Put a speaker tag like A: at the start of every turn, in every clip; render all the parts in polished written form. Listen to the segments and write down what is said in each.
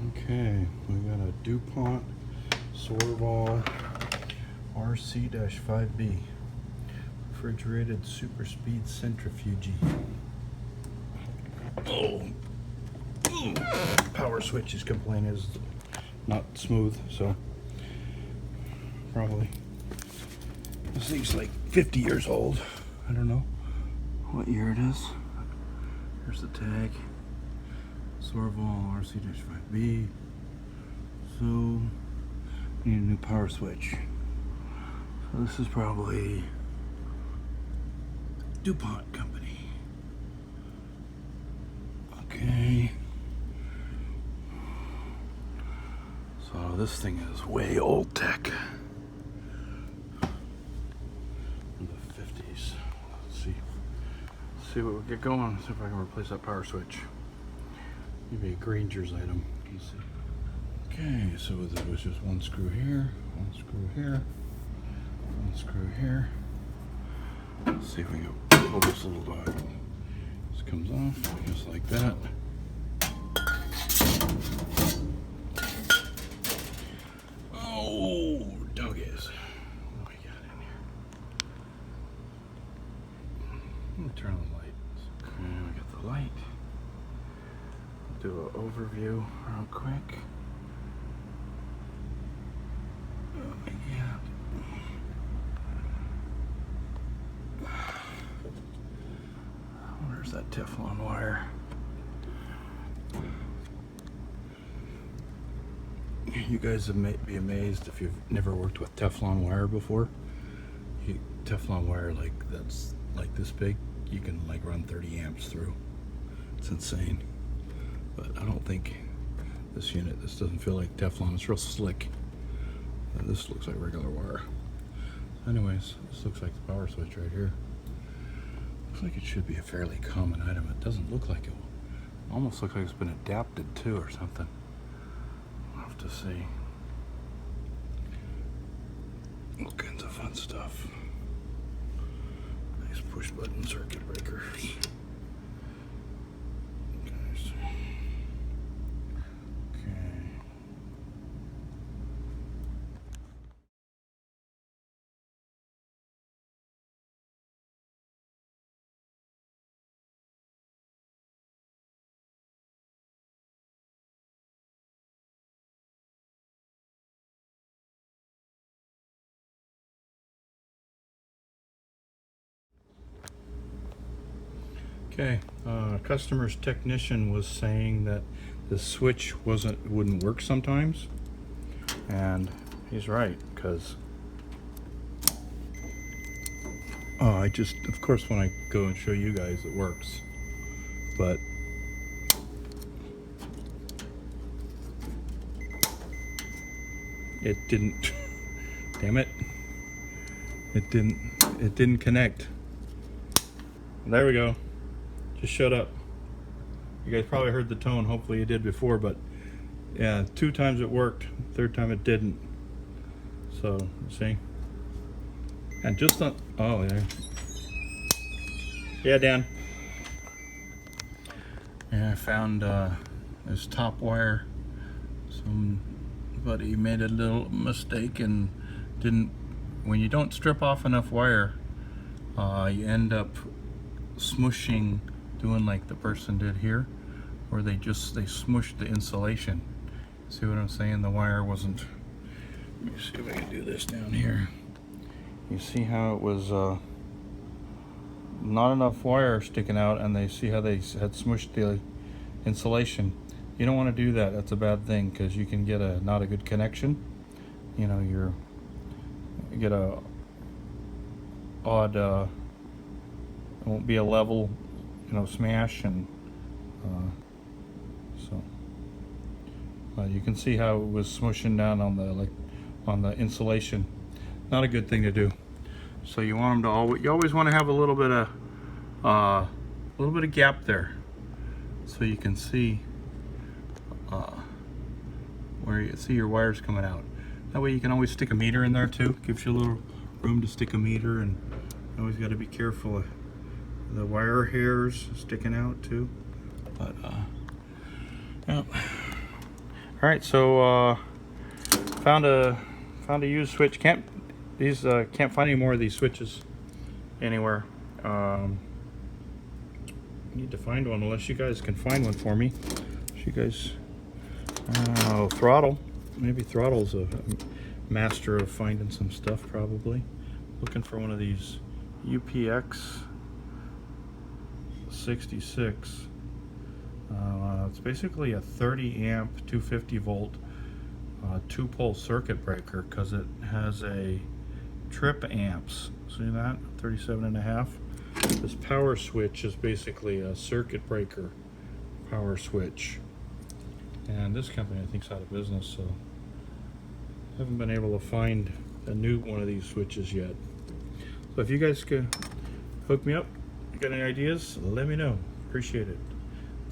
A: Okay, we got a DuPont Sorval RC-5B refrigerated super speed centrifuge. Oh, power switch is complaining is not smooth, so probably this thing's like 50 years old. I don't know what year it is. Here's the tag. Sorval RC-5B. So need a new power switch. So this is probably DuPont company. Okay. So this thing is way old tech. In the 50s. Let's see what we get going. See if I can replace that power switch. Maybe a Granger's item. Let's see. Okay, so there was just one screw here, one screw here, one screw here. Let's see if we can pull this little dog. This comes off just like that. Oh, doggies. What do we got in here? Let me turn on the light. Okay, we got the light. Do an overview real quick. Yeah. Where's that Teflon wire? You guys may be amazed if you've never worked with Teflon wire before. Teflon wire, like that's like this big, you can like run 30 amps through. It's insane. But I don't think this doesn't feel like Teflon. It's real slick. This looks like regular wire. Anyways, this looks like the power switch right here. Looks like it should be a fairly common item. It doesn't look like it. Almost looks like it's been adapted to or something. I'll have to see. All kinds of fun stuff. Nice push button circuit breakers. Okay, customer's technician was saying that the switch wouldn't work sometimes, and he's right, because of course when I go and show you guys it works, but it didn't. Damn it, it didn't connect. There we go. Just shut up. You guys probably heard the tone. Hopefully you did before, but yeah, 2 times it worked, 3rd time it didn't. So, see? And just on, oh yeah. Yeah, Dan. Yeah, I found this top wire. Somebody made a little mistake and when you don't strip off enough wire, you end up smushing, doing like the person did here, where they smushed the insulation. See what I'm saying? The wire wasn't. Let me see if I can do this down here. You see how it was not enough wire sticking out, and they see how they had smushed the insulation. You don't want to do that. That's a bad thing, because you can get not a good connection. You know, you get a odd. It won't be a level, smash, and you can see how it was smushing down on the insulation. Not a good thing to do. So you want them to you always want to have a little bit of gap there, so you can see where you see your wires coming out. That way you can always stick a meter in there too. Gives you a little room to stick a meter, and you always got to be careful of the wire hairs sticking out too. But yeah. Alright, so found a used switch. Can't find any more of these switches anywhere. Need to find one, unless you guys can find one for me. If you guys, throttle. Maybe Throttle's a master of finding some stuff, probably. Looking for one of these UPX 66. It's basically a 30 amp 250 volt 2-pole circuit breaker, because it has a trip amps. See that? 37.5. This power switch is basically a circuit breaker power switch, and this company I think is out of business, so haven't been able to find a new one of these switches yet. So if you guys could hook me up, got any ideas, let me know. Appreciate it.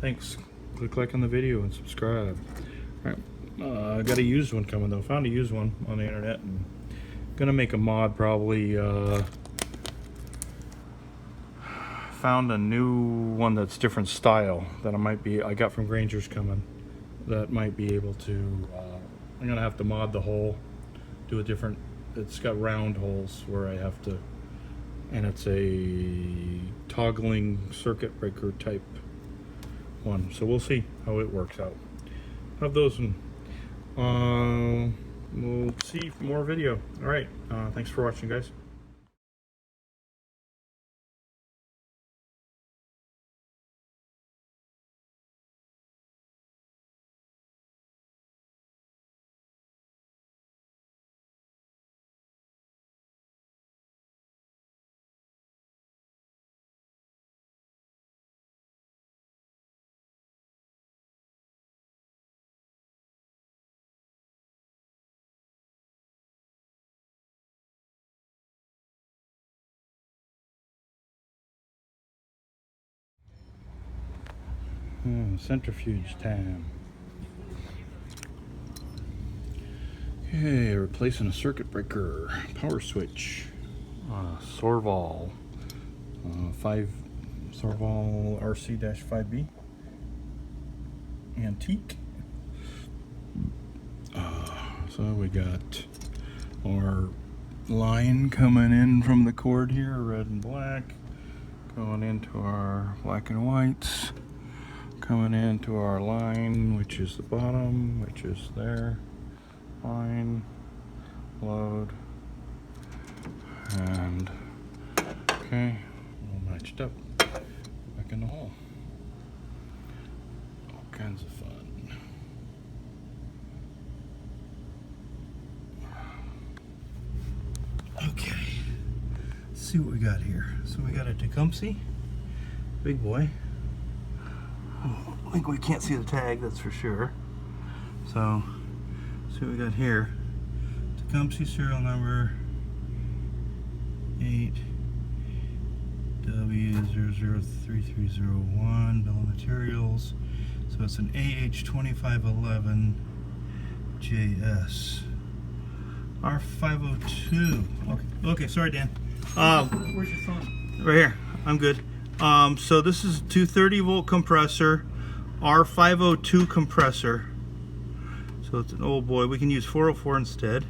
A: Thanks. Click like on the video and subscribe. Alright, I got a used one coming though. Found a used one on the internet, and gonna make a mod probably. Found a new one that's different style that I got from Granger's coming, that might be able to, I'm gonna have to mod the hole, do a different, it's got round holes where I have to, and it's a toggling circuit breaker type one, so we'll see how it works out. Have those, and we'll see more video. All right, thanks for watching, guys. Centrifuge time. Okay, replacing a circuit breaker power switch. Sorval 5 Sorval RC-5B antique. So we got our line coming in from the cord here, red and black, going into our black and whites, coming into our line, which is the bottom, which is there, line, load, and okay, all matched up, back in the hole. All kinds of fun. Okay, let's see what we got here. So we got a Tecumseh, big boy. I think we can't see the tag, that's for sure. So, see what we got here. Tecumseh serial number 8W003301, bill of materials. So it's an AH2511JS. R502. Okay, sorry, Dan.
B: Where's your phone?
A: Right here. I'm good. So this is a 230 volt compressor, R502 compressor. So it's an old boy. We can use 404 instead.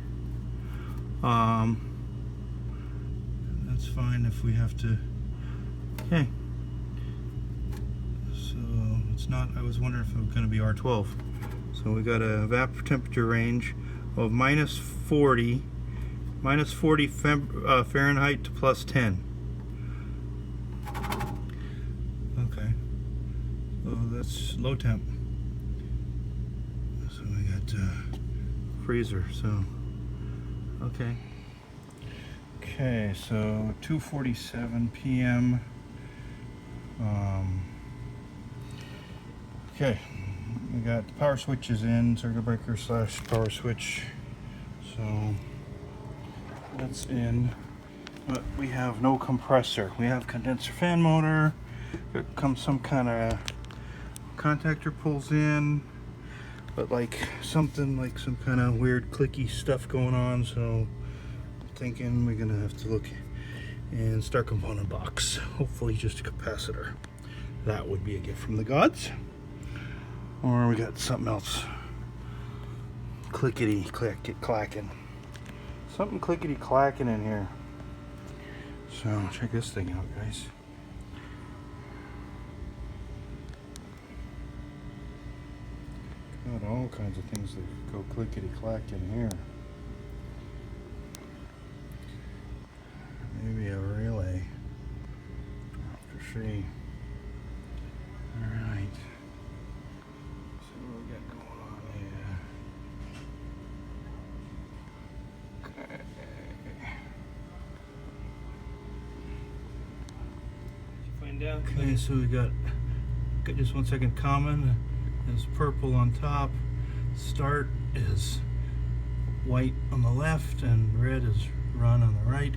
A: That's fine if we have to. Okay. So it's not. I was wondering if it was going to be R12. So we got a vapor temperature range of -40 Fahrenheit to +10. Okay, so that's low temp. So we got freezer. So okay, so 2:47 p.m. Okay, we got the power switches in, circuit breaker / power switch. So that's in, but we have no compressor. We have condenser fan motor. There comes some kind of contactor pulls in, but like something like some kind of weird clicky stuff going on. So I'm thinking we're gonna have to look and start component box. Hopefully just a capacitor. That would be a gift from the gods. Or we got something else clickety clacking. Something clickety clacking in here. So check this thing out, guys. Got all kinds of things that go clickety clack in here. Maybe a relay. I'll have to see. Alright. So what we got going on here. Okay. Find out. Okay, so we got just 1 second. Common is purple on top. Start is white on the left and red is run on the right.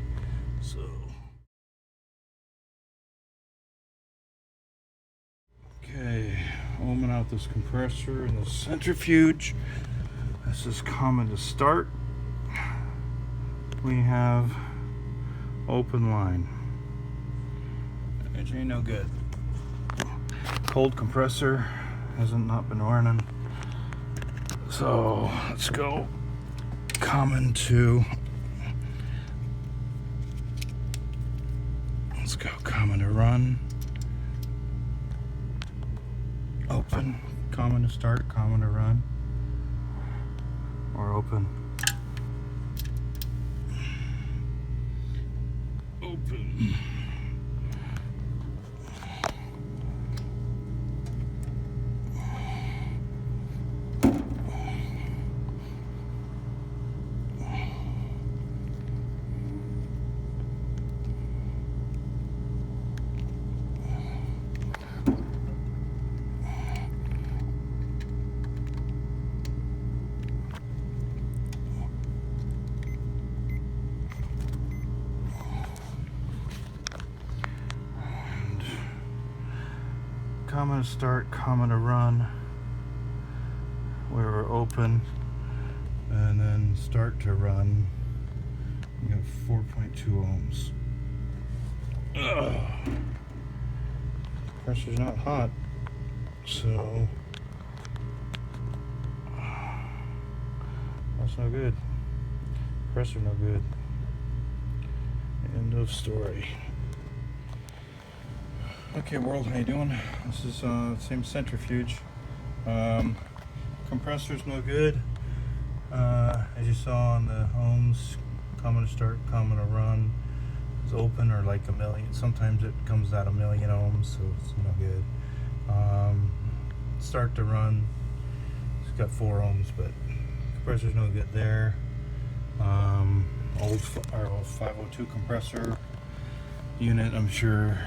A: So okay, ohming out this compressor and the centrifuge. This is common to start. We have open line. It ain't no good. Cold compressor hasn't not been running. So let's go common to, let's go common to run, open, common to start, common to run, or open, open. Common to start, common to run, where we're open, and then start to run. We have 4.2 ohms. Ugh. Pressure's not hot, so that's no good. Pressure no good. End of story. Okay, world, how you doing? This is same centrifuge. Compressor's no good. As you saw on the ohms, common to start, common to run. It's open or like a million. Sometimes it comes out 1,000,000 ohms, so it's no good. Start to run, it's got 4 ohms, but compressor's no good there. Old 502 compressor unit, I'm sure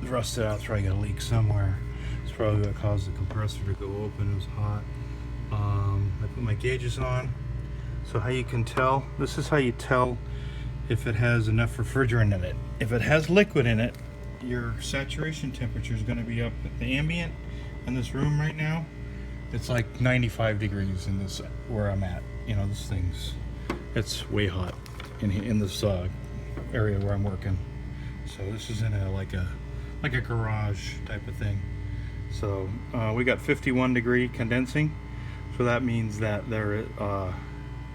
A: rusted out. It's probably got a leak somewhere. It's probably what caused the compressor to go open. It was hot. I put my gauges on. So how you can tell, this is how you tell if it has enough refrigerant in it. If it has liquid in it, your saturation temperature is going to be up. The ambient in this room right now, it's like 95 degrees in this, where I'm at. You know, this thing's, it's way hot in this area where I'm working. So this is in a like a garage type of thing. So we got 51 degree condensing, so that means that there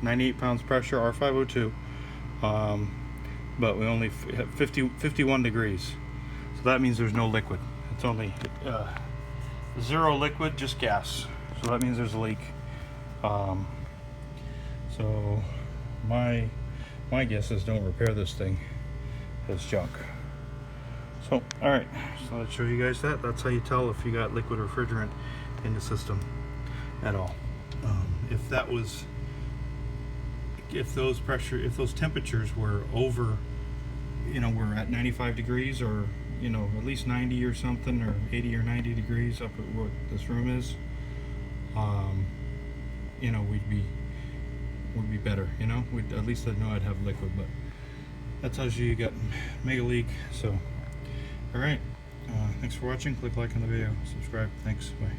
A: 98 pounds pressure, R502, but we only have 51 degrees, so that means there's no liquid. It's only zero liquid, just gas, so that means there's a leak. So my guess is don't repair this thing. It's junk. So, alright, so let's show you guys that. That's how you tell if you got liquid refrigerant in the system at all. If those temperatures were over, you know, we're at 95 degrees or, you know, at least 90 or something, or 80 or 90 degrees up at what this room is, you know, would be better, you know, at least I'd know I'd have liquid, but that tells you got mega leak. So alright, thanks for watching. Click like on the video, subscribe. Thanks, bye.